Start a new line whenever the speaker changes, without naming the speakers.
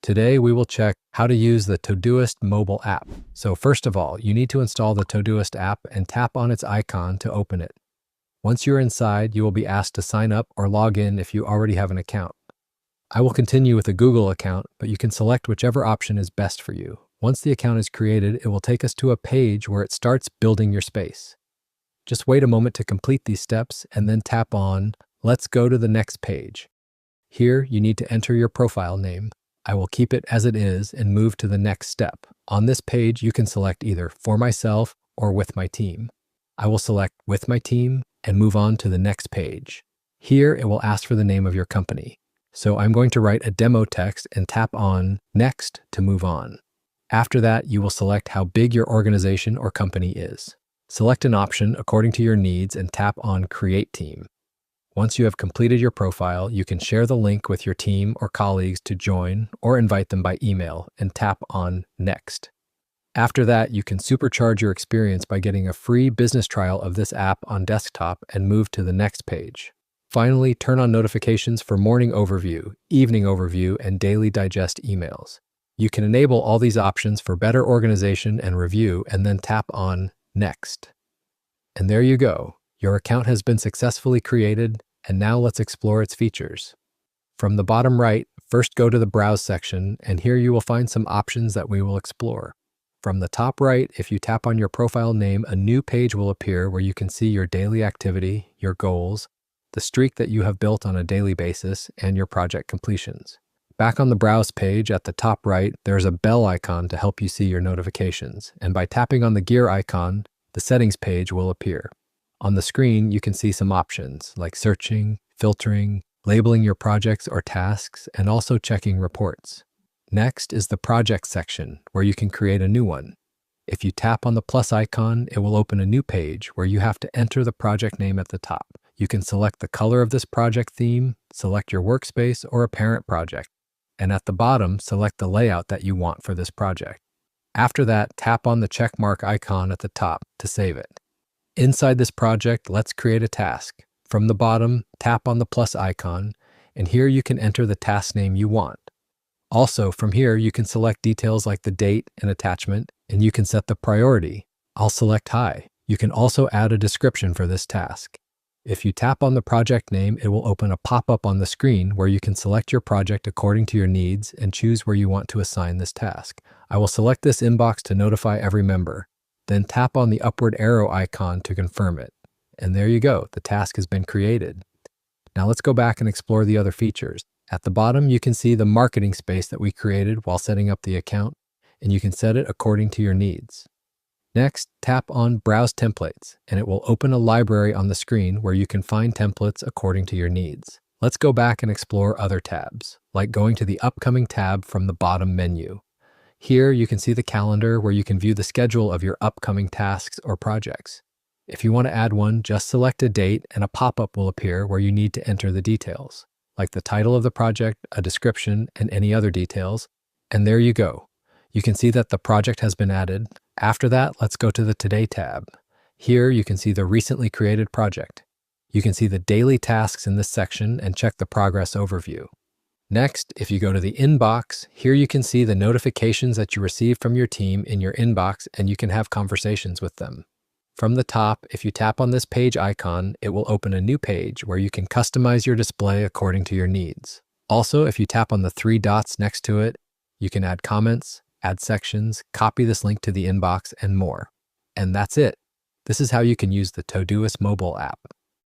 Today we will check how to use the Todoist mobile app. So first of all, you need to install the Todoist app and tap on its icon to open it. Once you're inside, you will be asked to sign up or log in if you already have an account. I will continue with a Google account, but you can select whichever option is best for you. Once the account is created, it will take us to a page where it starts building your space. Just wait a moment to complete these steps and then tap on Let's go to the next page. Here, you need to enter your profile name. I will keep it as it is and move to the next step. On this page, you can select either for myself or with my team. I will select with my team and move on to the next page. Here, it will ask for the name of your company. So I'm going to write a demo text and tap on Next to move on. After that, you will select how big your organization or company is. Select an option according to your needs and tap on Create Team. Once you have completed your profile, you can share the link with your team or colleagues to join or invite them by email and tap on Next. After that, you can supercharge your experience by getting a free business trial of this app on desktop and move to the next page. Finally, turn on notifications for morning overview, evening overview, and daily digest emails. You can enable all these options for better organization and review and then tap on Next. And there you go. Your account has been successfully created, and now let's explore its features. From the bottom right, first go to the Browse section, and here you will find some options that we will explore. From the top right, if you tap on your profile name, a new page will appear where you can see your daily activity, your goals, the streak that you have built on a daily basis, and your project completions. Back on the Browse page at the top right, there's a bell icon to help you see your notifications, and by tapping on the gear icon, the settings page will appear. On the screen, you can see some options like searching, filtering, labeling your projects or tasks, and also checking reports. Next is the Project section, where you can create a new one. If you tap on the plus icon, it will open a new page where you have to enter the project name at the top. You can select the color of this project theme, select your workspace or a parent project, and at the bottom, select the layout that you want for this project. After that, tap on the check mark icon at the top to save it. Inside this project, let's create a task. From the bottom, tap on the plus icon, and here you can enter the task name you want. Also, from here, you can select details like the date and attachment, and you can set the priority. I'll select high. You can also add a description for this task. If you tap on the project name, it will open a pop-up on the screen where you can select your project according to your needs and choose where you want to assign this task. I will select this inbox to notify every member. Then tap on the upward arrow icon to confirm it. And there you go, the task has been created. Now let's go back and explore the other features. At the bottom, you can see the marketing space that we created while setting up the account, and you can set it according to your needs. Next, tap on Browse Templates, and it will open a library on the screen where you can find templates according to your needs. Let's go back and explore other tabs, like going to the Upcoming tab from the bottom menu. Here, you can see the calendar where you can view the schedule of your upcoming tasks or projects. If you want to add one, just select a date and a pop-up will appear where you need to enter the details, like the title of the project, a description, and any other details. And there you go. You can see that the project has been added. After that, let's go to the Today tab. Here, you can see the recently created project. You can see the daily tasks in this section and check the progress overview. Next, if you go to the inbox, here you can see the notifications that you received from your team in your inbox and you can have conversations with them. From the top, if you tap on this page icon, it will open a new page where you can customize your display according to your needs. Also, if you tap on the three dots next to it, you can add comments, add sections, copy this link to the inbox, and more. And that's it. This is how you can use the Todoist mobile app.